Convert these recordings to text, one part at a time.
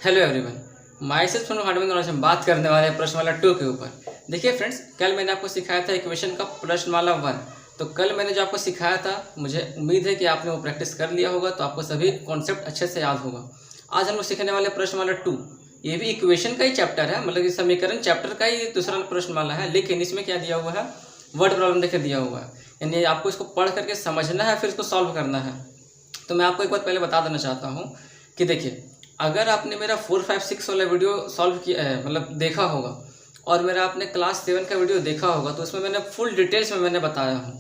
Hello everyone, my self Sonu hardware knowledge में बात करने वाले हैं प्रश्नमाला 2 के ऊपर। देखिए फ्रेंड्स, कल मैंने आपको सिखाया था इक्वेशन का प्रश्नमाला 1। तो कल मैंने जो आपको सिखाया था, मुझे उम्मीद है कि आपने वो प्रैक्टिस कर लिया होगा, तो आपको सभी कॉन्सेप्ट अच्छे से याद होगा। आज हम लोग सीखने वाले प्रश्नमाला 2। ये भी इक्वेशन का ही चैप्टर है, मतलब कि समीकरण चैप्टर का ही दूसरा प्रश्नमाला है, लेकिन इसमें क्या दिया हुआ है, वर्ड प्रॉब्लम देखिए दिया हुआ है। यानी आपको इसको पढ़ करके समझना है, फिर इसको सॉल्व करना है। तो मैं आपको एक बात पहले बता देना चाहता हूँ कि देखिए, अगर आपने मेरा 4, 5, 6 वाला वीडियो सॉल्व किया है, मतलब देखा होगा, और मेरा आपने क्लास 7 का वीडियो देखा होगा, तो उसमें मैंने फुल डिटेल्स में मैंने बताया हूँ।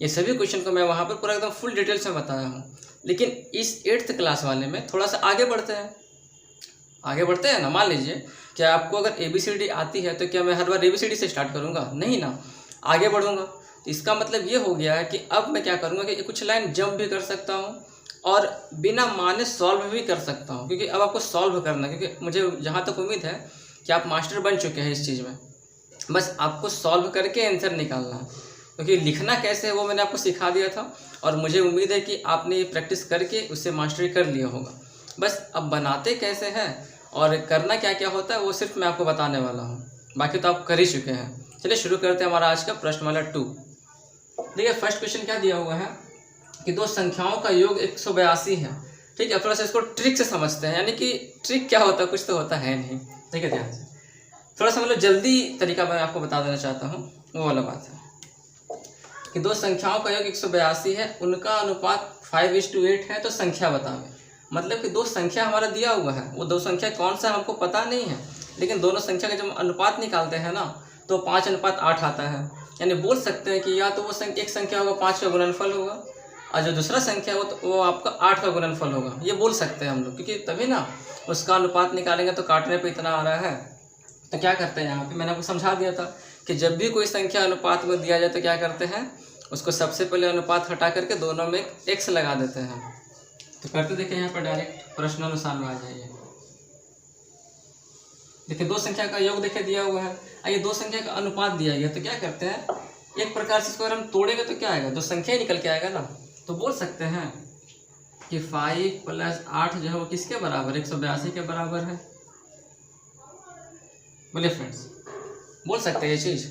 ये सभी क्वेश्चन को मैं वहाँ पर पूरा एकदम फुल डिटेल्स में बताया हूँ। लेकिन इस 8th क्लास वाले में थोड़ा सा आगे बढ़ते हैं ना। मान लीजिए कि आपको अगर ABCD आती है, तो क्या मैं हर बार ABCD से स्टार्ट करूँगा? नहीं ना, आगे बढ़ूँगा। तो इसका मतलब ये हो गया है कि अब मैं क्या करूँगा कि कुछ लाइन जंप भी कर सकता हूँ और बिना माने सॉल्व भी कर सकता हूँ, क्योंकि अब आपको सॉल्व करना है। क्योंकि मुझे जहाँ तक उम्मीद है कि आप मास्टर बन चुके हैं इस चीज़ में, बस आपको सॉल्व करके आंसर निकालना है। क्योंकि लिखना कैसे है वो मैंने आपको सिखा दिया था, और मुझे उम्मीद है कि आपने ये प्रैक्टिस करके उससे मास्टरी कर लिया होगा। बस अब बनाते कैसे हैं और करना क्या क्या होता है वो सिर्फ मैं आपको बताने वाला हूँ, बाकी तो आप कर ही चुके हैं। चलिए शुरू करते हैं हमारा आज का प्रश्नमाला 2। देखिए फर्स्ट क्वेश्चन क्या दिया हुआ है कि दो संख्याओं का योग 182 है। ठीक है, थोड़ा सा इसको ट्रिक से समझते हैं। यानी कि ट्रिक क्या होता है, कुछ तो होता है नहीं। ठीक है, ध्यान से थोड़ा सा मतलब जल्दी तरीका मैं आपको बता देना चाहता हूँ। वो वाला बात है कि दो संख्याओं का योग 182 है, उनका अनुपात 5:8 है, तो संख्या बतावे। मतलब कि दो संख्या हमारा दिया हुआ है, वो दो संख्या कौन सा हमको पता नहीं है, लेकिन दोनों संख्या का जब अनुपात निकालते हैं ना, तो 5:8 आता है। यानी बोल सकते हैं कि या तो वो एक संख्या होगा 5 का गुणनफल होगा, और जो दूसरा संख्या हो तो वो आपका 8 का गुणनफल होगा। ये बोल सकते हैं हम लोग, क्योंकि तभी ना उसका अनुपात निकालेंगे तो काटने पे इतना आ रहा है। तो क्या करते हैं यहाँ पे, मैंने आपको समझा दिया था कि जब भी कोई संख्या अनुपात में दिया जाए तो क्या करते हैं, उसको सबसे पहले अनुपात हटा करके दोनों में x लगा देते हैं। तो करते देखिए यहाँ पर डायरेक्ट प्रश्नानुसार में आ जाइए। देखिए दो संख्या का योग देखिए दिया हुआ है, आइए दो संख्या का अनुपात दिया गया, तो क्या करते हैं, एक प्रकार से इसको अगर हम तोड़ेंगे तो क्या आएगा, दो संख्या ही निकल के आएगा ना। तो बोल सकते हैं कि 5 + 8 जो है वो किसके बराबर, 182 के बराबर है। बोलिए फ्रेंड्स, बोल सकते हैं ये चीज़।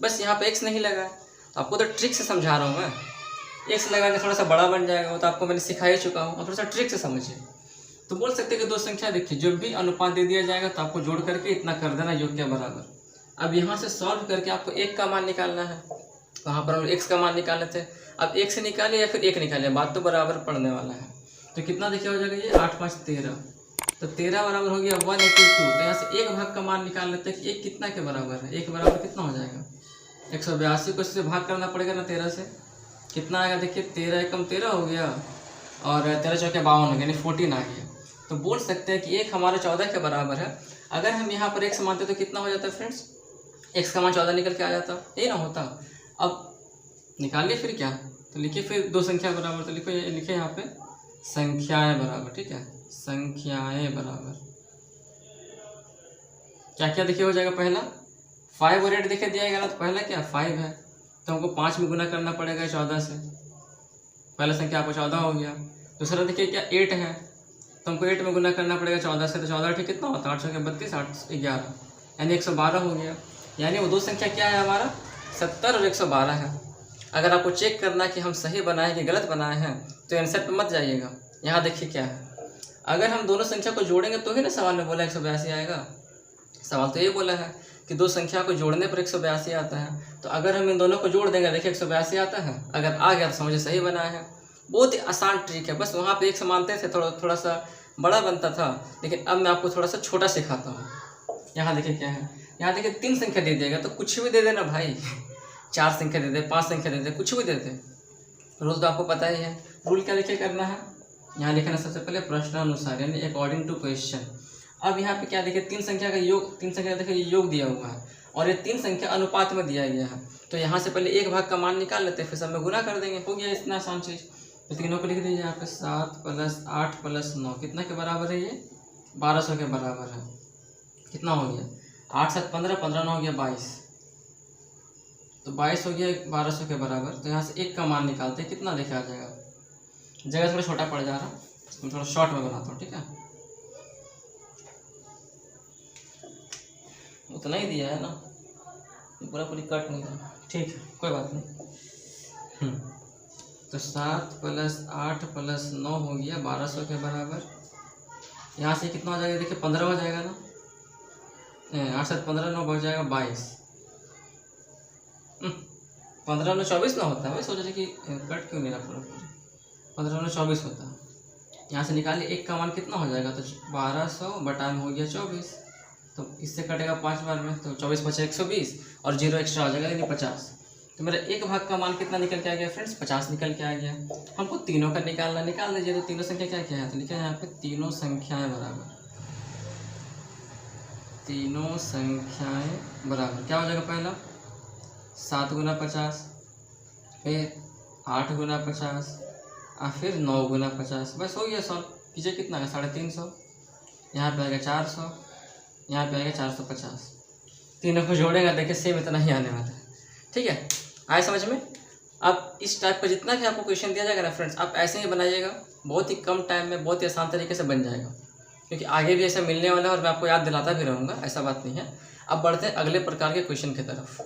बस यहाँ पे x नहीं लगा है, तो आपको तो ट्रिक से समझा रहा हूँ मैं। x लगा के थोड़ा सा बड़ा बन जाएगा, वो तो आपको मैंने सिखा ही चुका हूँ, और थोड़ा सा ट्रिक से समझिए। तो बोल सकते हैं कि दो संख्या देखिए, जब भी अनुपात दे दिया जाएगा तो आपको जोड़ करके इतना कर देना योग के बराबर। अब यहाँ से सॉल्व करके आपको एक का मान निकालना है। वहाँ पर हम लोग x का मान निकाले थे, अब एक से निकाले या फिर एक निकाले, बात तो बराबर पड़ने वाला है। तो कितना देखिए हो जाएगा ये 8 × 5 = 13, तो 13 बराबर हो गया 182। तो यहाँ से एक भाग का मान निकाल लेते हैं कि एक कितना के बराबर है। एक बराबर कितना हो जाएगा, 182 को इससे भाग करना पड़ेगा ना 13 से, कितना आएगा देखिए, 13 × 13 हो गया, और 13 × 4 = 52 हो गया, यानी 14 आ गया। तो बोल सकते हैं कि एक हमारा 14 के बराबर है। अगर हम यहाँ पर x मानते तो कितना हो जाता है फ्रेंड्स, x का मान 14 निकल के आ जाता, ये ना होता। अब निकालिए फिर क्या, तो लिखिए फिर दो संख्या बराबर, तो लिखिए यहाँ पे संख्याएं बराबर। ठीक है, संख्याएं बराबर क्या क्या देखिए हो जाएगा, पहला 5 और 8 देखिए दिया गया ना, तो पहला क्या 5 है, तो हमको 5 में गुना करना पड़ेगा 14 से, पहला संख्या आपको 14 हो गया। दूसरा देखिए क्या 8 है, तो हमको 8 में गुना करना पड़ेगा 14 से, तो 14 ठीक कितना होता है, 8 × 32 = 8 = 11, यानी 112 हो गया। यानी वो दो संख्या क्या है हमारा, 70 और 112 है। अगर आपको चेक करना कि हम सही बनाए कि गलत बनाए हैं, तो आंसर पे मत जाइएगा। यहाँ देखिए क्या है, अगर हम दोनों संख्या को जोड़ेंगे तो ही ना सवाल में बोला 182 आएगा। सवाल तो ये बोला है कि दो संख्या को जोड़ने पर 182 आता है, तो अगर हम इन दोनों को जोड़ देंगे देखिए 182 आता है। अगर आ गया तो समझे सही बनाया है। बहुत ही आसान ट्रिक है, बस वहाँ पे x मानते थे, थोड़ा सा बड़ा बनता था, लेकिन अब मैं आपको थोड़ा सा छोटा सिखाता हूँ। यहाँ देखिए क्या है, यहाँ देखिए 3 संख्या दे दिएगा, तो कुछ भी दे देना भाई 4 संख्या दे दे, 5 संख्या दे दे, कुछ भी दे दे। रूल तो आपको पता ही है। रूल क्या देखिए करना है, यहाँ लिखना सबसे पहले प्रश्नानुसार, यानी अकॉर्डिंग टू क्वेश्चन। अब यहाँ पे क्या देखिए, 3 संख्या का योग, 3 संख्या देखिए योग दिया हुआ है, और ये 3 संख्या अनुपात में दिया गया है। तो यहाँ से पहले एक भाग का मान निकाल लेते हैं, फिर सब में गुना कर देंगे, हो गया इतना आसान चीज़। तो तीनों को लिख दीजिए यहाँ पे, 7 + 8 + 9 कितना के बराबर है, ये 1200 के बराबर है। कितना हो गया, 8 × 7 = 15, 15 × 9 हो गया 22, तो 22 हो गया 1200 के बराबर। तो यहाँ से एक का मान निकालते हैं, कितना देखा आ जाएगा, जगह थोड़ा छोटा पड़ जा रहा है, मैं थोड़ा शॉर्ट में बनाता हूँ। ठीक है, उतना ही दिया है ना, पूरा पूरी कट नहीं था, ठीक है कोई बात नहीं। तो 7 + 8 + 9 हो गया 1200 के बराबर। यहाँ से कितना हो जाएगा, देखिए 15 हो जाएगा ना, 8 7 15 9 बढ़ जाएगा 22। 15 9 24 ना होता है, वही सोच रहे कि कट क्यों नहीं रहा पूरा पूरा, 15 9 24 होता है। यहाँ से निकालिए, एक का मान कितना हो जाएगा, तो 1200 बटा में हो गया 24, तो इससे कटेगा 5 बार में, तो 24 × 5 = 120 और 0 एक्स्ट्रा हो जाएगा यानी 50। तो मेरा एक भाग का मान कितना निकल के आ गया फ्रेंड्स, 50 निकल के आ गया। हमको तीनों का निकालना, निकाल लीजिए। तो तीनों संख्या क्या क्या है, तो लिखा है यहाँ पे तीनों संख्याएं बराबर, तीनों संख्याएं बराबर क्या हो जाएगा, पहला 7 × 50, फिर 8 × 50 और फिर 9 × 50, बस हो गया सॉल्व कीजिए। कितना है 350, यहाँ पे आएगा 400, यहाँ पे आएगा 450। तीनों को जोड़ेगा, देखिए सेम इतना ही आने वाला है, ठीक है, आए समझ में। अब इस टाइप का जितना भी आपको क्वेश्चन दिया जाएगा ना फ्रेंड्स, आप ऐसे ही बनाइएगा, बहुत ही कम टाइम में बहुत ही आसान तरीके से बन जाएगा, क्योंकि आगे भी ऐसा मिलने वाला है और मैं आपको याद दिलाता भी रहूँगा, ऐसा बात नहीं है। अब बढ़ते हैं अगले प्रकार के क्वेश्चन की तरफ।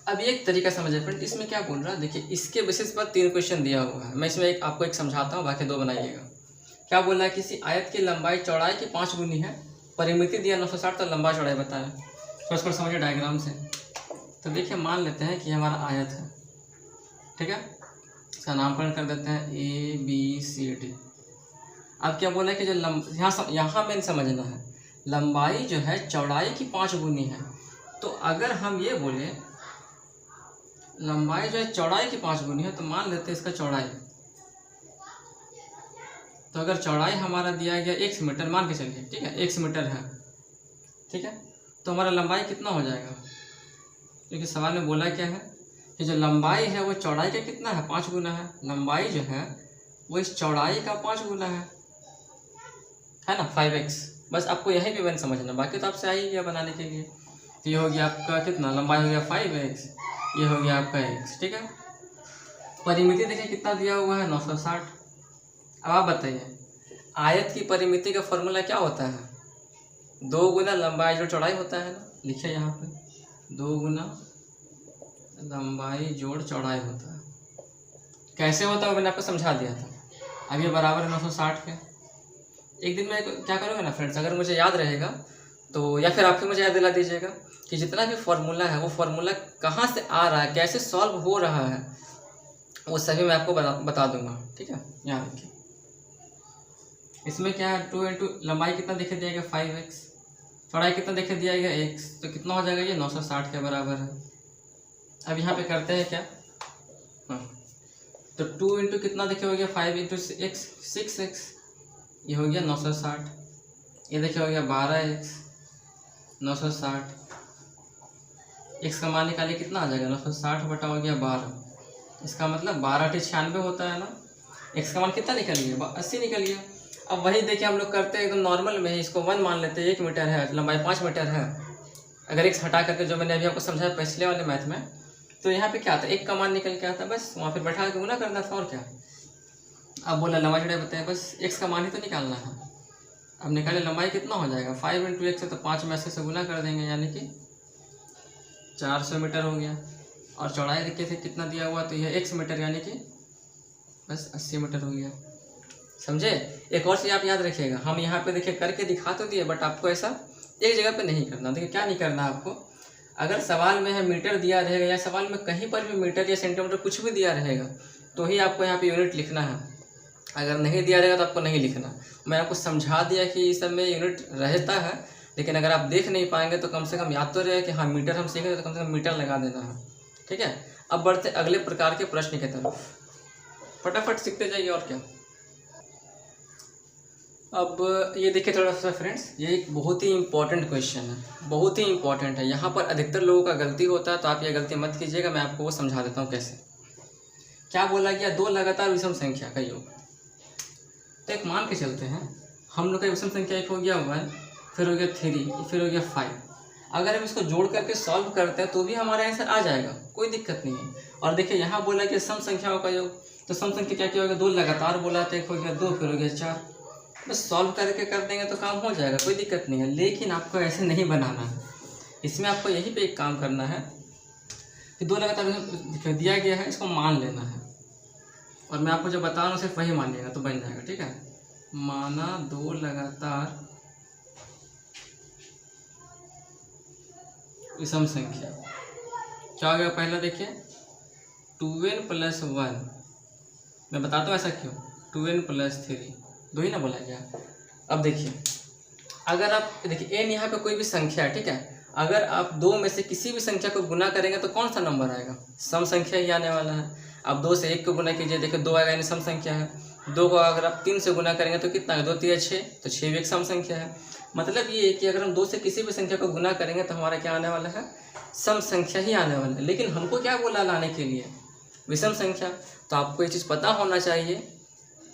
अब एक तरीका समझिए फ्रेंड, इसमें क्या बोल रहा है, देखिए इसके बेसिस पर 3 क्वेश्चन दिया हुआ है। मैं इसमें आपको एक समझाता हूँ, बाकी 2 बनाइएगा। क्या बोल रहा है, किसी आयत की लंबाई चौड़ाई की 5 गुनी है, परिमिति दिया 960, तो लंबा चौड़ाई बताया। तो इसको समझिए डायग्राम से। तो देखिए मान लेते हैं कि हमारा आयत है, ठीक है, इसका नामकरण कर देते हैं ABCD। अब क्या बोला है कि जो यहाँ मेन समझना है, लंबाई जो है चौड़ाई की 5 गुनी है। तो अगर हम ये बोले लंबाई जो है चौड़ाई की 5 गुनी है, तो मान लेते हैं इसका चौड़ाई। तो अगर चौड़ाई हमारा दिया गया 1 मीटर मान के चलिए, ठीक है, 1 मीटर है, ठीक है, तो हमारा लंबाई कितना हो जाएगा, क्योंकि सवाल में बोला क्या है कि जो लंबाई है वो चौड़ाई का कितना है, 5 गुना है। लंबाई जो है वो इस चौड़ाई का 5 गुना है ना, 5x। बस आपको यही भी मैंने समझना, बाकी तो आपसे आ ही गया बनाने के लिए। तो ये हो गया आपका कितना, लंबाई हो गया 5x, ये हो गया आपका x, ठीक है। परिमिति देखिए कितना दिया हुआ है, 960। अब आप बताइए, आयत की परिमिति का फॉर्मूला क्या होता है, 2 गुना लंबाई जोड़ चौड़ाई होता है ना, लिखिए यहाँ पे 2 गुना लंबाई जोड़ चौड़ाई होता है। कैसे होता है मैंने आपको समझा दिया था। अब ये बराबर है 960 के। एक दिन में क्या करूँगा ना फ्रेंड्स, अगर मुझे याद रहेगा तो, या फिर आप फिर मुझे याद दिला दीजिएगा कि जितना भी फॉर्मूला है वो फॉर्मूला कहाँ से आ रहा है, कैसे सॉल्व हो रहा है, वो सभी मैं आपको बता दूंगा, ठीक है। यहाँ देखिए इसमें क्या है, 2 × लंबाई कितना देखे दिया गया 5x, चौड़ाई कितना देखे दिया गया x, तो कितना हो जाएगा, ये 960 के बराबर है। अब यहाँ पे करते हैं क्या, तो 2 × कितना देखिए हो गया 5 × x 6x, ये हो गया 960, ये देखिए हो गया 12x 960, x का मान निकालिए कितना आ जाएगा, 960 बटा हो गया 12, इसका मतलब 12 × 96 होता है ना। x का मान कितना निकल गया, 80 निकल गया। अब वही देखिए हम लोग करते हैं एकदम नॉर्मल में ही, इसको 1 मान लेते हैं, 1 मीटर है, लंबाई 5 मीटर है। अगर x हटा करके जो मैंने अभी आपको समझाया पिछले वाले मैथ में, तो यहाँ पे क्या आता है, 1 का मान निकल के आता है, बस वहाँ पे बैठा के गुना करना था और क्या। अब बोला लंबाई चौड़ाई बताया, बस x का मान ही तो निकालना है। अब निकाले लंबाई कितना हो जाएगा, 5 × x है, तो 5 में से गुना कर देंगे, यानी कि 400 मीटर हो गया। और चौड़ाई देखिए थे कितना दिया हुआ, तो यह 1 मीटर यानी कि बस 80 मीटर हो गया, समझे। एक और चीज़ आप याद रखिएगा, हम यहाँ पे देखिए करके दिखा तो दिए, बट आपको ऐसा एक जगह पे नहीं करना। देखिए क्या नहीं करना आपको, अगर सवाल में है मीटर दिया रहेगा या सवाल में कहीं पर भी मीटर या सेंटीमीटर कुछ भी दिया रहेगा, तो ही आपको यहाँ पे यूनिट लिखना है। अगर नहीं दिया रहेगा तो आपको नहीं लिखना। मैं आपको समझा दिया कि इस सब में यूनिट रहता है, लेकिन अगर आप देख नहीं पाएंगे तो कम से कम याद तो रहे कि हाँ मीटर हम सीखेंगे, तो कम से कम मीटर लगा देना है, ठीक है। अब बढ़ते अगले प्रकार के प्रश्न की तरफ, फटाफट सीखते जाइए और क्या। अब ये देखिए थोड़ा सा फ्रेंड्स, ये एक बहुत ही इंपॉर्टेंट क्वेश्चन है, बहुत ही इंपॉर्टेंट है। यहाँ पर अधिकतर लोगों का गलती होता है, तो आप ये गलती मत कीजिएगा, मैं आपको वो समझा देता हूँ कैसे। क्या बोला गया, 2 लगातार विषम संख्या का योग। तो एक मान के चलते हैं, हम लोग का विषम संख्या एक हो गया 1, फिर हो गया 3, फिर हो गया 5। अगर हम इसको जोड़ करके सॉल्व करते हैं तो भी हमारा आंसर आ जाएगा, कोई दिक्कत नहीं है। और देखिए यहाँ बोला कि सम संख्याओं का योग, तो सम संख्या क्या क्या होगा, 2 लगातार बोला, तो एक हो गया 2, फिर हो गया 4, बस सॉल्व करके कर देंगे तो काम हो जाएगा, कोई दिक्कत नहीं है। लेकिन आपको ऐसे नहीं बनाना है, इसमें आपको यहीं पे एक काम करना है कि दो लगातार दिया गया है, इसको मान लेना है और मैं आपको जो बता रहा हूँ सिर्फ वही मानिएगा तो बन जाएगा। ठीक है, माना दो लगातार विषम संख्या, क्या हो गया पहला देखिए 2n + 1, मैं बताता हूँ ऐसा क्यों, 2n + 3 दो ही ना बोला गया। अब देखिए अगर आप देखिए n यहाँ पे कोई भी संख्या है, ठीक है, अगर आप दो में से किसी भी संख्या को गुना करेंगे तो कौन सा नंबर आएगा, सम संख्या ही आने वाला है। अब 2 से 1 को गुना कीजिए, देखिए 2 आएगा यानी सम संख्या है। 2 को अगर आप 3 से गुना करेंगे तो कितना है, 2 3 6, तो 6 भी एक सम संख्या है। मतलब ये है कि अगर हम 2 से किसी भी संख्या को गुना करेंगे तो हमारा क्या आने वाला है, सम संख्या ही आने वाला है। लेकिन हमको क्या बोला लाने के लिए, विषम संख्या। तो आपको ये चीज़ पता होना चाहिए,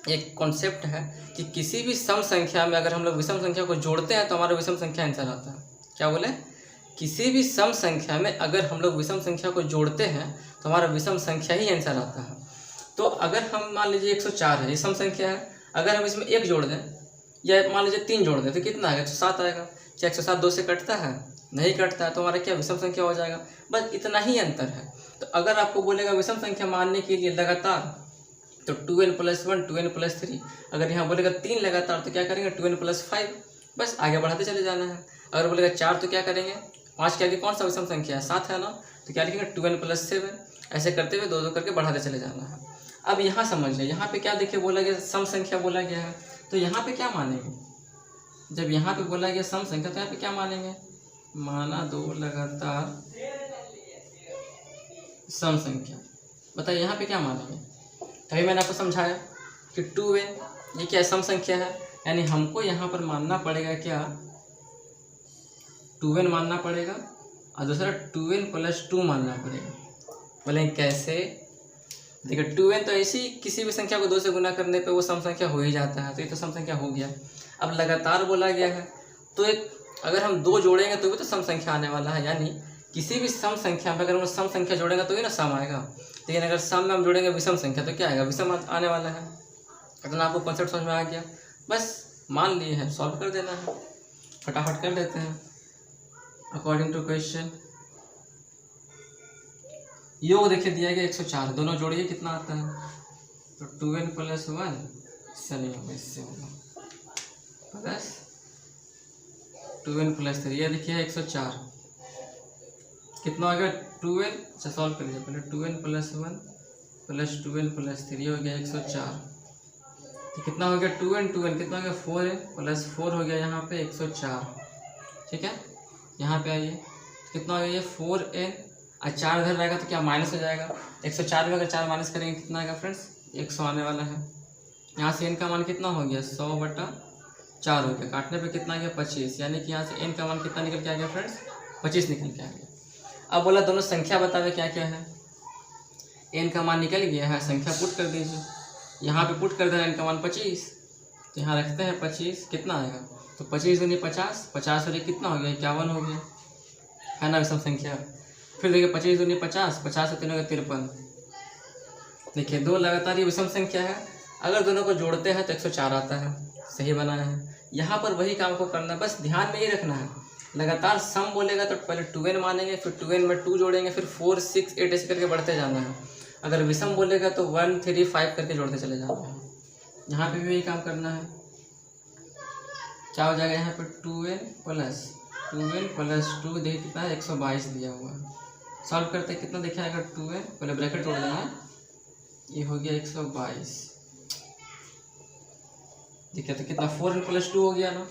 एक कॉन्सेप्ट है कि किसी भी सम संख्या में अगर हम लोग विषम संख्या को जोड़ते हैं तो हमारा विषम संख्या आंसर आता है। क्या बोले, किसी भी सम संख्या में अगर हम लोग विषम संख्या को जोड़ते हैं तो हमारा विषम संख्या ही आंसर आता है। तो अगर हम मान लीजिए 104 है, ये सम संख्या है, अगर हम इसमें 1 जोड़ दें या मान लीजिए 3 जोड़ दें तो कितना आएगा, 107 आएगा। क्या 107 2 से कटता है, नहीं कटता है, तो हमारा क्या विषम संख्या हो जाएगा। बस इतना ही अंतर है। तो अगर आपको बोलेगा विषम संख्या मानने के लिए लगातार तो 2n + 1 2n + 3, अगर यहाँ बोलेगा 3 लगातार तो क्या करेंगे 2n + 5, बस आगे बढ़ाते चले जाना है। अगर बोलेगा 4 तो क्या करेंगे, 5 के आगे कौन सा विषम संख्या है, 7 है ना, तो क्या लिखेंगे 2n + 7, ऐसे करते हुए 2 करके बढ़ाते चले जाना है। अब यहाँ समझ लें, यहाँ पे क्या देखिए बोला गया सम संख्या बोला गया है, तो यहाँ पे क्या मानेंगे, जब यहाँ पे बोला गया सम संख्या तो यहाँ पे क्या मानेंगे, माना दो लगातार सम संख्या। बताइए यहाँ पे क्या मानेंगे। तभी मैंने आपको समझाया कि 2n ये क्या सम संख्या है, यानी हमको यहाँ पर मानना पड़ेगा क्या, 2n मानना पड़ेगा और दूसरा 2n + 2 मानना पड़ेगा। बोले कैसे, देखिए 2n तो ऐसी किसी भी संख्या को 2 से गुना करने पे वो सम संख्या हो ही जाता है, तो ये तो सम संख्या हो गया। अब लगातार बोला गया है तो एक अगर हम 2 जोड़ेंगे तो भी तो सम संख्या आने वाला है, यानी किसी भी सम संख्या में अगर हम सम संख्या जोड़ेंगे तो ही ना सम आएगा। लेकिन अगर सम में हम जोड़ेंगे विषम संख्या तो क्या आएगा, विषम आने वाला है। इतना आपको कॉन्सेप्ट समझ में आ गया, बस मान लिए हैं, सॉल्व कर देना है, फटाफट कर लेते हैं अकॉर्डिंग टू क्वेश्चन। योग देखिए दिया गया 104, दोनों जोड़िए कितना आता है, तो 2n + 1 इससे नहीं होगा, इससे होगा प्लस 2n + 3, ये देखिए 104 कितना हो गया 2n, अच्छा सॉल्व कर लीजिए पहले, 2n + 1 + 2n + 3 हो गया 104। तो कितना हो गया 2n कितना हो गया 4n + 4 हो गया यहाँ पे 104। ठीक है, यहाँ पे आइए कितना हो गया ये 4n और 4 इधर रहेगा तो क्या माइनस हो जाएगा। 104 में अगर 4 माइनस करेंगे कितना आएगा फ्रेंड्स, 100 आने वाला है। यहाँ से n का मान कितना हो गया 100/4 हो गया, काटने पे कितना आ गया 25, यानी कि यहाँ से n का मान कितना निकल के आ गया फ्रेंड्स, 25 निकल के आ गया। अब बोला दोनों संख्या बतावे क्या क्या है, n का मान निकल गया है, संख्या पुट कर दीजिए, यहाँ पे पुट कर देना n का मान 25, तो यहाँ रखते हैं 25, कितना आएगा, तो 25 दूनी 50, 50 और कितना हो गया 51 हो गया, है ना विषम संख्या। फिर देखिए 25 दूनी 50, 50 से 3 हो गया 53। देखिए 2 लगातार ये विषम संख्या है, अगर दोनों को जोड़ते हैं तो 104 आता है, सही बनाया है। यहाँ पर वही काम को करना है, बस ध्यान में ये रखना है, लगातार सम बोलेगा तो पहले 2n मानेंगे, फिर 2n में 2 जोड़ेंगे, फिर 4 6 8 ऐसे करके बढ़ते जाना है। अगर विषम बोलेगा तो 1 3 5 करके जोड़ते चले जाना है। यहाँ पे भी वही काम करना है, क्या हो जाएगा यहाँ पे 2n + 2 देखिए कितना है 122 दिया हुआ है। सॉल्व करते कितना देखा आएगा 2n, पहले ब्रैकेट तोड़ देना, ये हो गया 122। देखिए तो कितना 4n + 2 हो गया ना,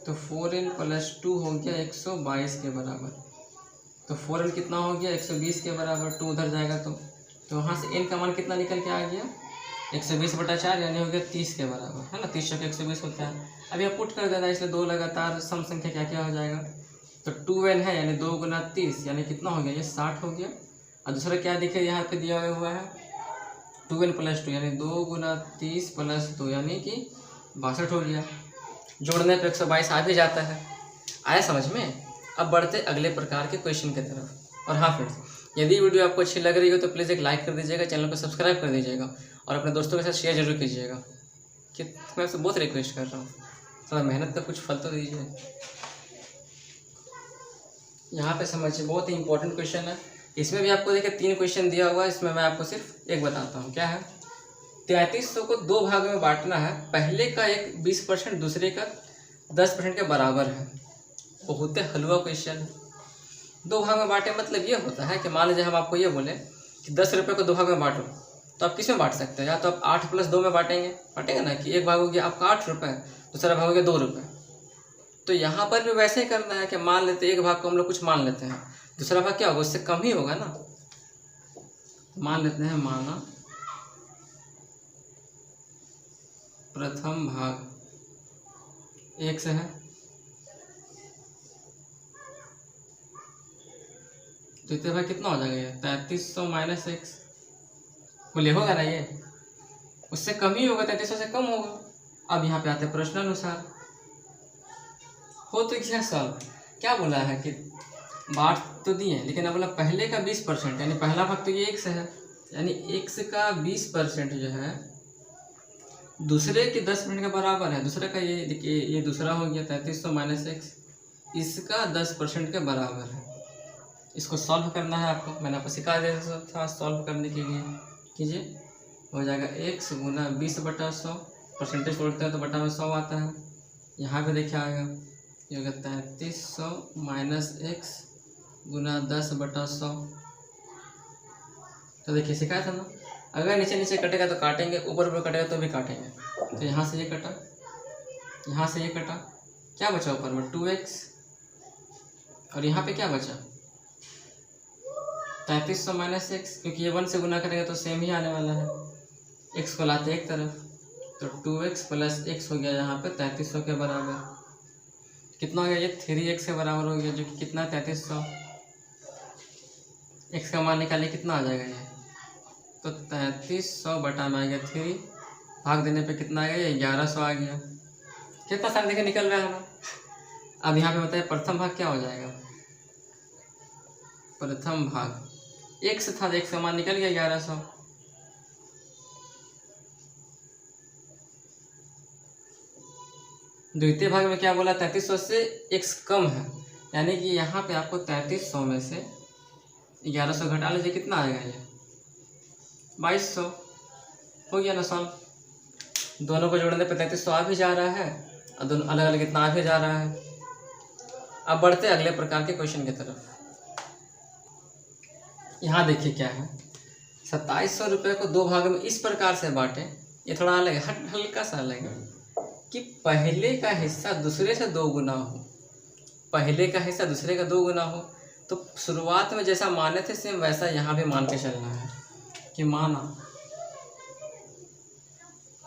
तो 4n + 2 हो गया 122 के बराबर। तो 4n कितना हो गया 120 के बराबर, 2 उधर जाएगा तो वहाँ से n का मान कितना निकल के आ गया 120/4, यानी हो गया 30 के बराबर, है ना, 30 × 120 होता है। अब यह पुट कर देना, इसलिए 2 लगातार सम संख्या क्या क्या हो जाएगा, तो 2n है यानी 2 × 30 यानी कितना हो गया ये 60 हो गया। और दूसरा क्या दिखे यहाँ पे दिया हुआ है 2n + 2 यानी 2 × 30 + 2 यानी कि 62 हो गया। जोड़ने पे 122 आ भी जाता है, आया समझ में। अब बढ़ते अगले प्रकार के क्वेश्चन की तरफ। और हाँ फ्रेंड्स, यदि वीडियो आपको अच्छी लग रही हो तो प्लीज़ एक लाइक कर दीजिएगा, चैनल को सब्सक्राइब कर दीजिएगा और अपने दोस्तों के साथ शेयर जरूर कीजिएगा। कि मैं आपसे बहुत रिक्वेस्ट कर रहा हूँ, थोड़ा मेहनत का कुछ फल तो दीजिए। यहाँ पे समझिए, बहुत ही इंपॉर्टेंट क्वेश्चन है। इसमें भी आपको देखिए 3 क्वेश्चन दिया हुआ है, इसमें मैं आपको सिर्फ एक बताता हूँ। क्या है? 3300 को 2 भागों में बांटना है, पहले का एक 20%, दूसरे का 10% के बराबर है। बहुत हलवा क्वेश्चन है। 2 भाग में बांटे मतलब ये होता है कि मान लीजिए हम आपको ये बोले कि 10 रुपये को 2 भाग में बांटो, तो आप किस में बांट सकते हैं? या तो आप 8 + 2 में बांटेंगे ना, कि एक भाग हो गया आपका 8 रुपये, दूसरा भाग हो गया 2 रुपये। तो यहाँ पर भी वैसे ही करना है कि मान लेते हैं एक भाग को हम लोग कुछ मान लेते हैं, दूसरा भाग क्या होगा उससे कम ही होगा ना। मान लेते हैं, माना प्रथम भाग 1 से है, द्वितीय भाग कितना हो जाएगा? ये 3300 - 1 बोले होगा ना, ये उससे कम ही होगा, 3300 से कम होगा। अब यहाँ पे आते हैं प्रश्नानुसार, हो तो क्या सॉल्व, क्या बोला है कि बांट तो दिए, लेकिन अब बोला पहले का 20%, यानी पहला भाग तो ये 1 से है, यानी 1 का 20% जो है दूसरे के 10% के बराबर है। दूसरे का ये देखिए, ये दूसरा हो गया 3300 - 1, इसका 10% के बराबर है। इसको सॉल्व करना है आपको, मैंने आपको सिखा दिया था सॉल्व करने के लिए। कीजिए, हो जाएगा x गुना 20/100, परसेंटेज तोड़ते हैं तो बटा में 100 आता है। यहाँ पे देखिए आएगा, ये होगा 3300 - x गुना 10/100। तो देखिए सिखाया था ना, अगर नीचे नीचे कटेगा तो काटेंगे, ऊपर ऊपर कटेगा तो भी काटेंगे। तो यहाँ से ये कटा, यहाँ से ये कटा, क्या बचा ऊपर में? 2x, और यहाँ पे क्या बचा? 3300 - x, क्योंकि ये 1 से गुना करेगा तो सेम ही आने वाला है। x को लाते एक तरफ, तो 2x + x हो गया यहाँ पे 3300 के बराबर। कितना हो गया? ये 3x के बराबर हो गया, जो कि कितना? 3300। x का मान निकालिए, कितना आ जाएगा ये? तो 3300 बटा में आ गया 3, भाग देने पे कितना आ गया? ये 1100 आ गया। कितना सारे देखिए निकल रहा है ना। अब यहाँ पे बताइए प्रथम भाग क्या हो जाएगा? प्रथम भाग x था, x का मान निकल गया 1100। द्वितीय भाग में क्या बोला? 3300 से x कम है, यानी कि यहाँ पे आपको 3300 में से 1100 घटा लीजिए, कितना आएगा? ये 2200 हो गया ना सॉल्व। दोनों को जोड़ने पे 3300 आ भी जा रहा है, और दोनों अलग अलग कितना आ भी जा रहा है। अब बढ़ते हैं अगले प्रकार के क्वेश्चन की तरफ। यहाँ देखिए क्या है, 2700 रुपये को 2 भागों में इस प्रकार से बांटे। ये थोड़ा अलग है, हल्का सा अलग है, कि पहले का हिस्सा दूसरे से 2 गुना हो। पहले का हिस्सा दूसरे का 2 गुना हो, तो शुरुआत में जैसा माने थे सेम वैसा यहाँ भी मान के चलना है, कि माना,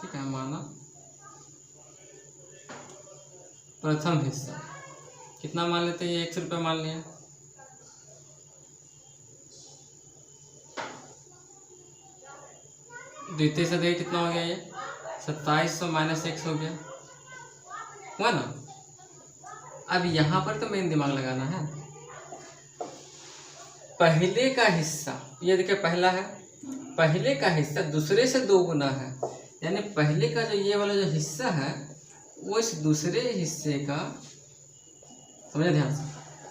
ठीक है, माना प्रथम हिस्सा कितना मान लेते हैं? ये 100 रुपये मान लिया। द्वितीय से देखिए कितना हो गया? ये 2700 - 1 हो गया, हुआ ना। अब यहाँ पर तो मेन दिमाग लगाना है। पहले का हिस्सा, ये देखिए पहला है, पहले का हिस्सा दूसरे से 2 गुना है, यानी पहले का जो ये वाला जो हिस्सा है वो इस दूसरे हिस्से का, समझे ध्यान से,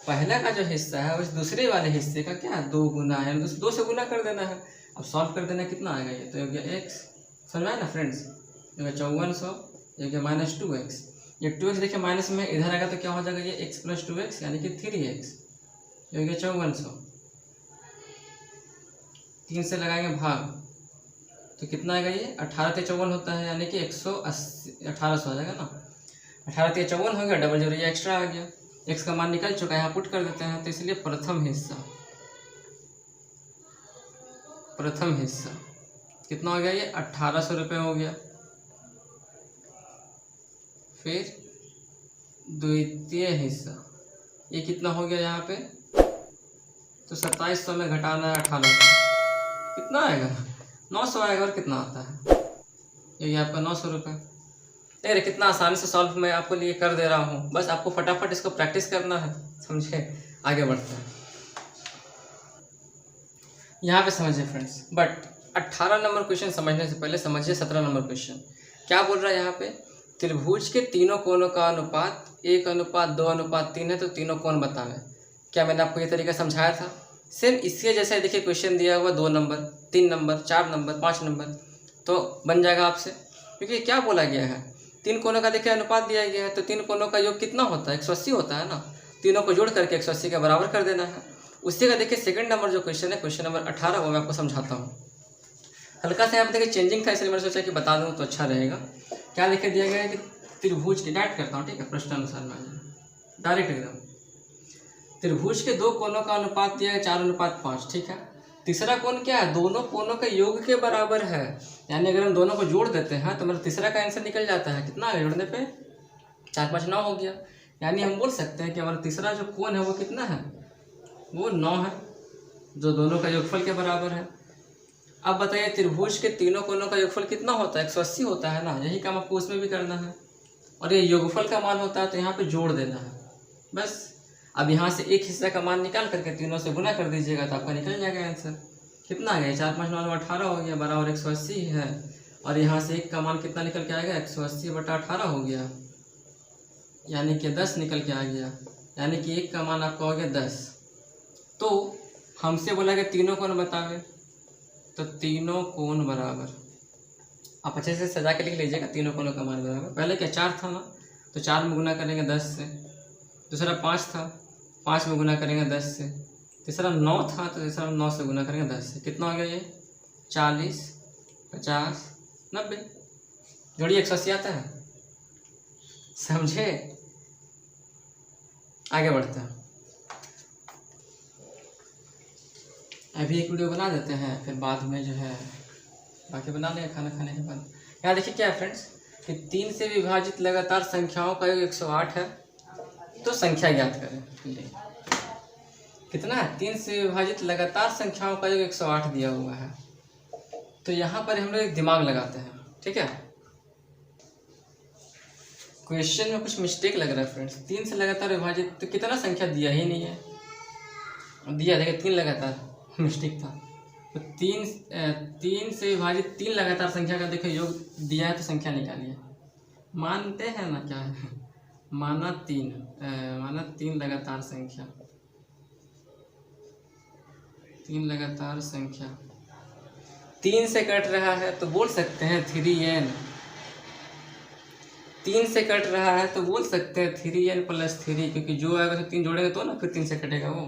पहला का जो हिस्सा है वो इस दूसरे वाले हिस्से का क्या 2 गुना है, यानी 2 से गुना कर देना है। अब सॉल्व कर देना, कितना आएगा? ये तो हो गया x, समझ में आया ना फ्रेंड्स? ये हो गया 5400, ये हो गया -2x। ये 2x देखिए माइनस में इधर आएगा तो क्या हो जाएगा? ये x + 2x, यानी कि 3x। ये हो गया 5400। 3 से लगाएंगे भाग, तो कितना आएगा? ये 18 × 54 होता है, यानी कि 180, 1800 आ जाएगा ना। 18 × 54 हो गया, डबल 0 ये एक्स्ट्रा आ गया। x का मान निकल चुका है, यहाँ पुट कर देते हैं। तो इसलिए प्रथम हिस्सा कितना हो गया? ये 1800 रुपये हो गया। फिर द्वितीय हिस्सा ये कितना हो गया यहाँ पे? तो 2700 में घटाना है 1800, कितना आएगा? 900 आएगा। और कितना आता है? ये आपका 900 रुपये। देखिए कितना आसानी से सॉल्व मैं आपको लिए कर दे रहा हूँ, बस आपको फटाफट इसको प्रैक्टिस करना है, समझे? आगे बढ़ते हैं। यहाँ पे समझिए फ्रेंड्स, बट 18 नंबर क्वेश्चन समझने से पहले समझिए 17 नंबर क्वेश्चन। क्या बोल रहा है यहाँ पे, त्रिभुज के तीनों कोणों का अनुपात 1:2:3 है, तो तीनों कोण बतावे। क्या मैंने आपको ये तरीका समझाया था? सेम इसके जैसा ही देखिए क्वेश्चन दिया हुआ 2 नंबर, 3 नंबर, 4 नंबर, 5 नंबर, तो बन जाएगा आपसे। क्योंकि क्या बोला गया है, 3 कोणों का देखिए अनुपात दिया गया है, तो 3 कोणों का योग कितना होता है, 180 होता है ना। तीनों को जोड़ करके 180 के बराबर कर देना है। उसी का देखिए सेकंड नंबर जो क्वेश्चन है, क्वेश्चन नंबर 18, वो मैं आपको समझाता हूँ। हल्का सा यहाँ पर देखिए चेंजिंग था, इसलिए मैंने सोचा कि बता दूँ तो अच्छा रहेगा। क्या लिखे दिया गया है कि त्रिभुज की, डायरेक्ट करता हूँ, ठीक है, प्रश्नानुसार में डायरेक्ट एकदम। त्रिभुज के 2 कोणों का अनुपात दिया है 4:5, ठीक है। तीसरा कोण क्या है, दोनों कोणों के योग के बराबर है, यानी अगर हम दोनों को जोड़ देते हैं तो मेरा तीसरा का आंसर निकल जाता है। कितना है जोड़ने पे, 4 5 9 हो गया। यानी हम बोल सकते हैं कि हमारा तीसरा जो कोण है वो कितना है, वो 9 है, जो दोनों का योगफल के बराबर है। अब बताइए त्रिभुज के तीनों कोणों का योगफल कितना होता है, 180 होता है ना। यही काम आपको उसमें भी करना है, और ये योगफल का मान होता है तो यहाँ पे जोड़ देना है बस। अब यहाँ से एक हिस्सा का मान निकाल करके तीनों से गुना कर दीजिएगा तो आपका निकल जाएगा आंसर। कितना आ गया, 4 5 9 18 हो गया, बराबर 180 है। और यहाँ से एक का मान कितना निकल के आएगा, 180/18 हो गया, यानी कि 10 निकल के आ गया। यानी कि एक का मान आपका हो गया 10। तो हमसे बोला गया तीनों कोण बतावे, तो तीनों कोण बराबर, आप अच्छे से सजा के लिख लीजिएगा, तीनों कोणों का मान बराबर। पहले क्या 4 था ना, तो 4 में गुना करेंगे 10 से। दूसरा 5 था, 5 में गुना करेंगे 10 से। तीसरा 9 था, तो तीसरा 9 से गुना करेंगे 10 से। कितना हो गया ये, 40 50 90, जोड़िए 180 आता है, समझे। आगे बढ़ते हैं, अभी एक वीडियो बना देते हैं, फिर बाद में जो है बाकी बना लेंगे खाना खाने के बाद। यहाँ देखिए क्या है फ्रेंड्स, कि 3 से विभाजित लगातार संख्याओं का योग 108 है, तो संख्या ज्ञात करें। कितना है, 3 से विभाजित लगातार संख्याओं का योग 108 दिया हुआ है। तो यहाँ पर हम लोग एक दिमाग लगाते हैं, ठीक है। क्वेश्चन में कुछ मिस्टेक लग रहा है फ्रेंड्स। 3 से लगातार विभाजित, तो कितना संख्या दिया ही नहीं है, दिया देखिए 3 लगातार, मिस्टेक था। तो 3 से विभाजित 3 लगातार संख्या का देखो योग दिया है, तो संख्या निकालिए। मानते हैं ना क्या है, माना 3 लगातार संख्या, 3 लगातार संख्या 3 से कट रहा है तो बोल सकते हैं 3n। 3 से कट रहा है तो बोल सकते हैं 3n + 3, क्योंकि जो आएगा तो 3 जोड़ेंगे तो ना, फिर 3 से कटेगा वो।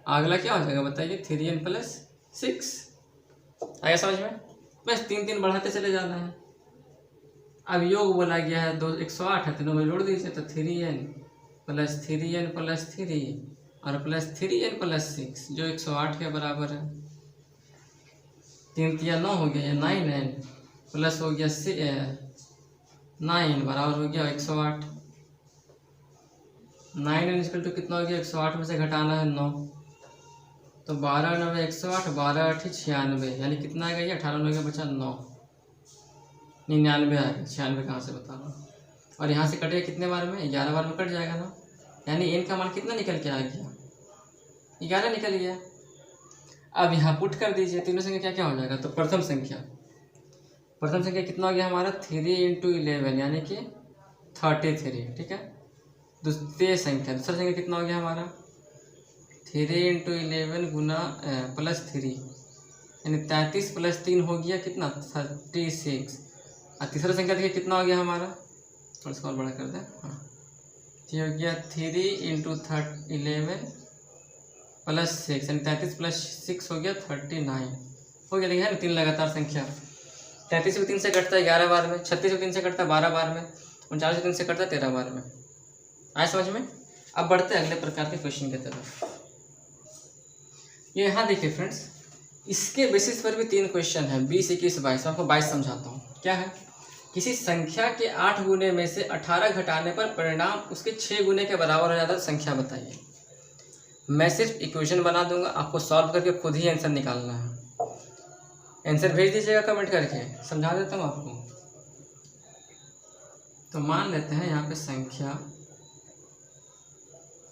अगला क्या हो जाएगा बताइए, 3n + 6। आया समझ में, बस 3 3 बढ़ाते चले जाना है। अब योग बोला गया है 108 है, तीनों में जोड़ दीजिए, तो 3n + 3n + 3 और +3n + 6, जो 108 के बराबर है। 3 3 9 हो गया, ये 9n प्लस हो गया 9 बराबर हो गया 108। 9n = कितना हो गया, 108 में से घटाना है 9, तो 12 9 108, 12 8 96, यानी कितना आ गया, ये 18 9 बचा 9, 99 आ गया। 96 कहाँ से बता रहा हूँ। और यहाँ से कटेगा कितने बार में, 11 बार में कट जाएगा ना। यानी n का मान कितना निकल के आ गया, 11 निकल गया। अब यहाँ पुट कर दीजिए, तीनों संख्या क्या क्या हो जाएगा, तो प्रथम संख्या कितना हो गया हमारा, 3 × 11 यानी कि 33, ठीक है। दूसरा संख्या कितना हो गया हमारा, 3 × 11 गुना +3, यानी 33 + 3 हो गया कितना, 36। और तीसरा संख्या देखिए कितना हो गया हमारा, थोड़ा सा और बड़ा कर दें, हाँ, ये हो गया 3 × 11 + 6, यानी 33 + 6 हो गया 39 हो गया। देखिए है ना, 3 लगातार संख्या। 33 भी 3 से कटता है 11 बार में, 36 भी 3 से कटता है 12 बार में, 39 भी 3 से कटता है 13 बार में। आए समझ में। अब बढ़ते हैं अगले प्रकार के क्वेश्चन की तरफ। ये यहाँ देखिए फ्रेंड्स, इसके बेसिस पर भी 3 क्वेश्चन है, 20 21 22। आपको 22 समझाता हूँ। क्या है, किसी संख्या के 8 गुने में से 18 घटाने पर परिणाम उसके 6 गुने के बराबर हो जाता है, तो संख्या बताइए। मैं सिर्फ इक्वेशन बना दूंगा, आपको सॉल्व करके खुद ही आंसर निकालना है। आंसर भेज दीजिएगा कमेंट करके, समझा देता हूँ आपको। तो मान लेते हैं यहाँ पे संख्या,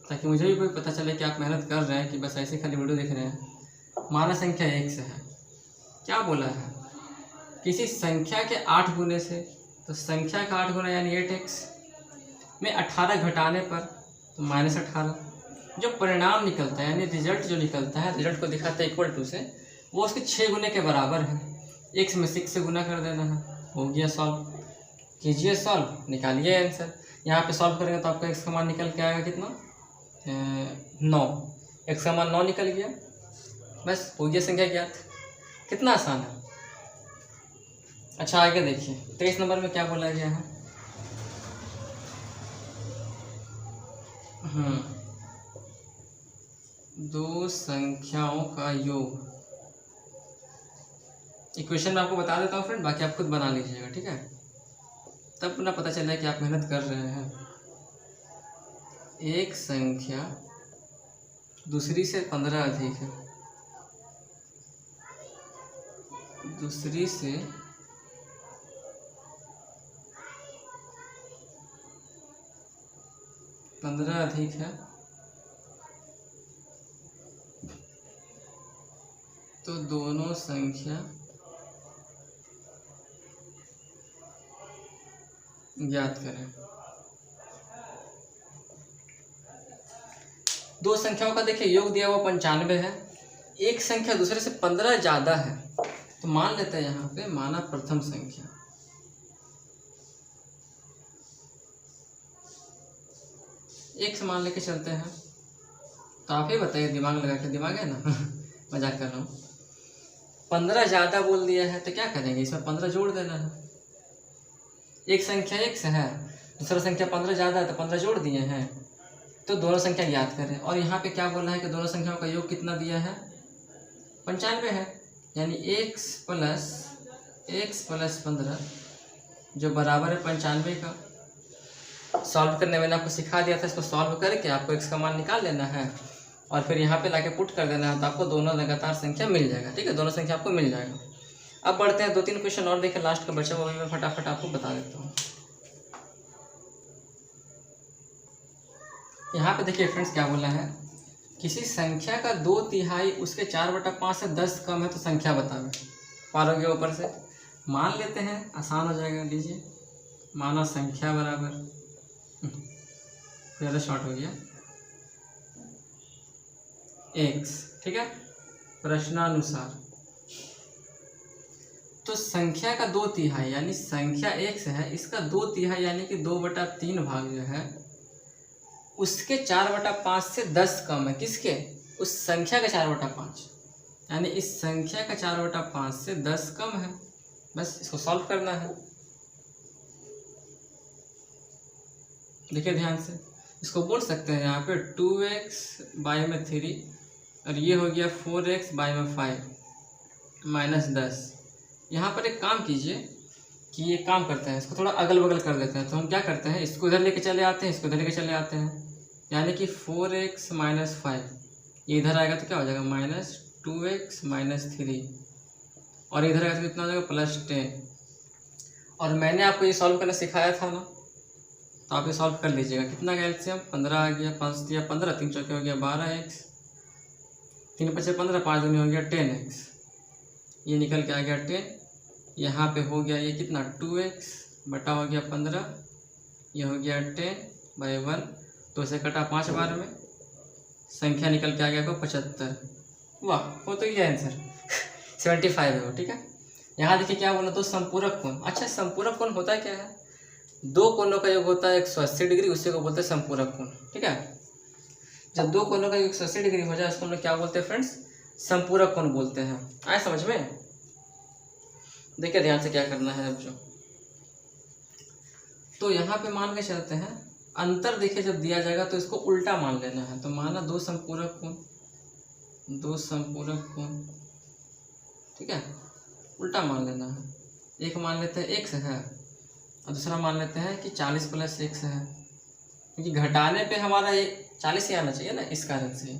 ताकि मुझे भी कोई पता चले कि आप मेहनत कर रहे हैं कि बस ऐसे खाली वीडियो देख रहे हैं। माना संख्या 1 से है, क्या बोला है, किसी संख्या के 8 गुने से तो संख्या का 8 गुना यानी 8x में 18 घटाने पर तो -18। जो परिणाम निकलता है यानी रिजल्ट जो निकलता है, रिजल्ट को दिखाता है इक्वल टू से, वो उसके 6 गुने के बराबर है। x में 6 से गुना कर देना है, हो गया सॉल्व। कीजिए सॉल्व, निकालिए आंसर। यहाँ पे सॉल्व करेंगे तो आपका x का मान निकल के आएगा कितना, 9। x का मान 9 निकल गया, बस हो गया संख्या ज्ञात। कितना आसान है। अच्छा आगे देखिए 23 नंबर में क्या बोला गया है। दो संख्याओं का योग। इक्वेशन में आपको बता देता हूँ फ्रेंड, बाकी आप खुद बना लीजिएगा, ठीक है, तब ना पता चले कि आप मेहनत कर रहे हैं। एक संख्या दूसरी से 15 अधिक है, दूसरी से 15 अधिक है, तो दोनों संख्या ज्ञात करें। दो संख्याओं का देखिए योग दिया हुआ 95 है। एक संख्या दूसरे से 15 ज़्यादा है, तो मान लेते हैं यहाँ पे, माना प्रथम संख्या एक से मान लेके चलते हैं। तो आप ही बताइए, दिमाग लगा के, दिमाग है ना मजाक कर रहा हूँ। 15 ज़्यादा बोल दिया है तो क्या करेंगे, इसमें 15 जोड़ देना है। एक संख्या x है, दूसरा संख्या 15 ज़्यादा है तो 15 जोड़ दिए हैं, तो दोनों संख्या याद करें। और यहाँ पे क्या बोला है कि दोनों संख्याओं का योग कितना दिया है, 95 है, यानी x प्लस 15 जो बराबर है 95 का। सॉल्व करने मैंने आपको सिखा दिया था, इसको सॉल्व करके आपको x का मान निकाल लेना है और फिर यहाँ पे लाके पुट कर देना है, तो आपको दोनों लगातार संख्या मिल जाएगा। ठीक है, दोनों संख्या आपको मिल जाएगा। अब बढ़ते हैं 2-3 क्वेश्चन और देखें, लास्ट का बचा हुआ मैं फटाफट आपको बता देता हूँ। यहाँ पे देखिए फ्रेंड्स क्या बोला है, किसी संख्या का 2/3 उसके 4/5 से 10 कम है तो संख्या बतावे। पारोगे ऊपर से, मान लेते हैं, आसान हो जाएगा। लीजिए, माना संख्या बराबर, ज़्यादा शॉर्ट हो गया, x, ठीक है, प्रश्नानुसार। तो संख्या का 2/3 यानी संख्या x है, इसका 2/3 यानी कि 2/3 भाग जो है उसके 4/5 से 10 कम है। किसके, उस संख्या का 4/5, यानी इस संख्या का 4/5 से 10 कम है। बस इसको सॉल्व करना है। देखिए ध्यान से, इसको बोल सकते हैं यहाँ पे 2x बाई में 3 और ये हो गया 4x बाई में 5 माइनस 10। यहाँ पर एक काम कीजिए कि ये काम करते हैं, इसको थोड़ा अगल बगल कर देते हैं। तो हम क्या करते हैं, इसको इधर लेके चले आते हैं, इसको इधर लेके चले आते हैं, यानी कि 4x माइनस 5 ये इधर आएगा तो क्या हो जाएगा, माइनस 2x माइनस 3, और इधर आएगा तो कितना हो जाएगा, प्लस 10। और मैंने आपको ये सॉल्व करना सिखाया था ना, तो आप ये सॉल्व कर लीजिएगा। कितना गया एलसीएम, 15 आ गया, 5 दिया 15, 3 चौके हो गया 12x, 3 बचे 15, 5 दूनी हो गया 10x, ये निकल के आ गया 10। यहाँ पे हो गया ये कितना, 2x बटा हो गया 15, ये हो गया 10/1, तो इसे कटा 5 बार में, संख्या निकल के आ गया को 75। वाह, हो तो ये आंसर 75 है वो। ठीक है, यहाँ देखिए क्या बोला, तो संपूरक कोण। अच्छा, संपूरक कोण होता क्या है, दो कोणों का योग होता है 180 डिग्री, उसी को बोलते हैं संपूरक कोण। ठीक है, जब दो कोणों का योग 180 डिग्री हो जाए उसको हम लोग क्या बोलते हैं फ्रेंड्स, संपूरक कोण बोलते हैं। आए समझ में। देखिए ध्यान से क्या करना है अब जो, तो यहाँ पे मान के चलते हैं, अंतर देखिए जब दिया जाएगा तो इसको उल्टा मान लेना है। तो माना दो संपूरक कोण, ठीक है, उल्टा मान लेना है। एक मान लेते हैं x है और दूसरा मान लेते हैं कि 40 प्लस x है, क्योंकि घटाने पे हमारा ये 40 ही आना चाहिए ना, इस कारण से।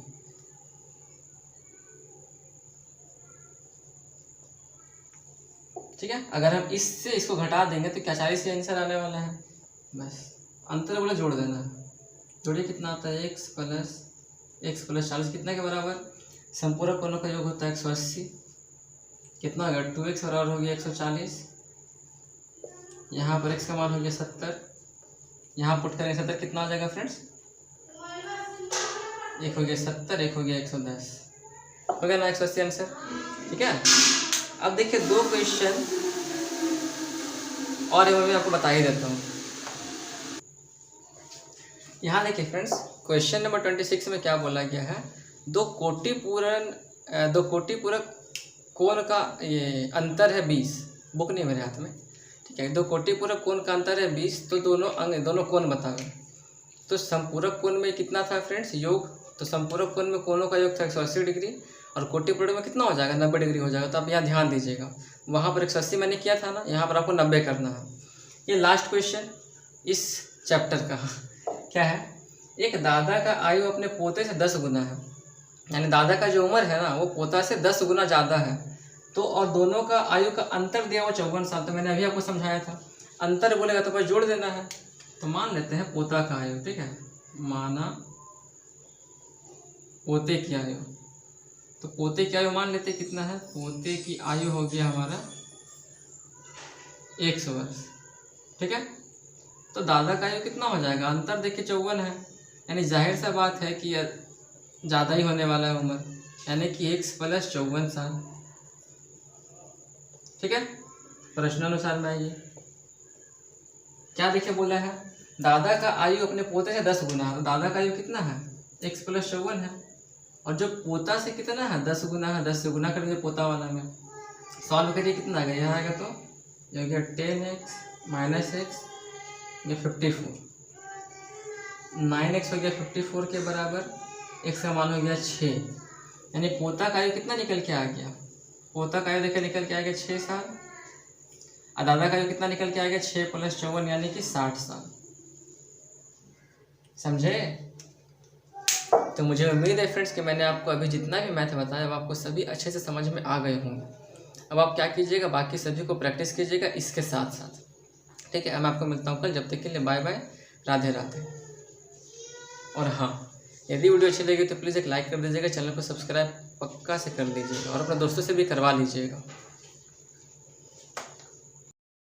ठीक है, अगर हम इससे इसको घटा देंगे तो क्या 40 ही आंसर आने वाला है। बस अंतर बोले जोड़ देना है। जोड़िए, कितना आता है, x प्लस 40 कितना के बराबर, संपूरक कोणों का योग होता है 180, कितना होगा 2x बराबर हो गया 140, यहाँ पर x का मान हो गया 70, यहाँ पुट करेंगे 70 कितना आ जाएगा फ्रेंड्स, एक हो गया 70, एक हो गया 110, हो गया ना 180 आंसर। ठीक है, अब देखिए 2 क्वेश्चन और मैं आपको बता ही देता हूँ। यहाँ देखिए फ्रेंड्स, क्वेश्चन नंबर 26 में क्या बोला गया है, दो कोटिपूरक कोण का ये अंतर है 20, बुक नहीं मेरे हाथ में। ठीक है, दो कोटिपूरक कोण का अंतर है 20, तो दोनों कोण बताओ। तो संपूरक कोण में कितना था फ्रेंड्स, योग, तो संपूरक कोण में कोणों का योग था 180 डिग्री, और कोटिपूरक में कितना हो जाएगा, 90 डिग्री हो जाएगा। तो आप यहाँ ध्यान दीजिएगा, वहाँ पर 180 मैंने किया था ना, यहाँ पर आपको 90 करना है। ये लास्ट क्वेश्चन इस चैप्टर का क्या है, एक दादा का आयु अपने पोते से 10 गुना है, यानी दादा का जो उम्र है ना वो पोता से 10 गुना ज़्यादा है। तो और दोनों का आयु का अंतर दिया हुआ 54 साल। तो मैंने अभी आपको समझाया था, अंतर बोलेगा तो बस जोड़ देना है। तो मान लेते हैं पोता का आयु, ठीक है, माना पोते की आयु, तो पोते की आयु मान लेते कितना है, पोते की आयु हो गया हमारा 100 वर्ष। ठीक है, तो दादा का आयु कितना हो जाएगा, अंतर देखिए 54 है, यानी जाहिर सा बात है कि ज़्यादा ही होने वाला है उम्र, यानी कि x + 54 साल। ठीक है, प्रश्नानुसार में आइए क्या देखिए बोला है, दादा का आयु अपने पोते से 10 गुना है। तो दादा का आयु कितना है, x + 54 है, और जो पोता से कितना है 10 गुना है, 10 से गुना करेंगे पोता वाला में, सॉल्व करिए कितना आएगा, यहाँ आएगा तो ये हो गया 10x - x, ये 54, 9x हो गया 54 के बराबर, x का मान हो गया 6, यानी पोता का आयु कितना निकल के आ गया, पोता का आयु देखिए निकल के आ गया 6 साल, और दादा का आयु कितना निकल के आ गया 6 + 54 यानी कि 60 साल। समझे? तो मुझे उम्मीद है फ्रेंड्स कि मैंने आपको अभी जितना भी मैथ बताया वो आपको सभी अच्छे से समझ में आ गए होंगे। अब आप क्या कीजिएगा, बाकी सभी को प्रैक्टिस कीजिएगा इसके साथ साथ। ठीक है, मैं आपको मिलता हूँ कल, जब तक के लिए बाय बाय, राधे राधे। और हाँ, यदि वीडियो अच्छी लगी तो प्लीज़ एक लाइक कर दीजिएगा, चैनल को सब्सक्राइब पक्का से कर लीजिएगा, और अपने दोस्तों से भी करवा लीजिएगा।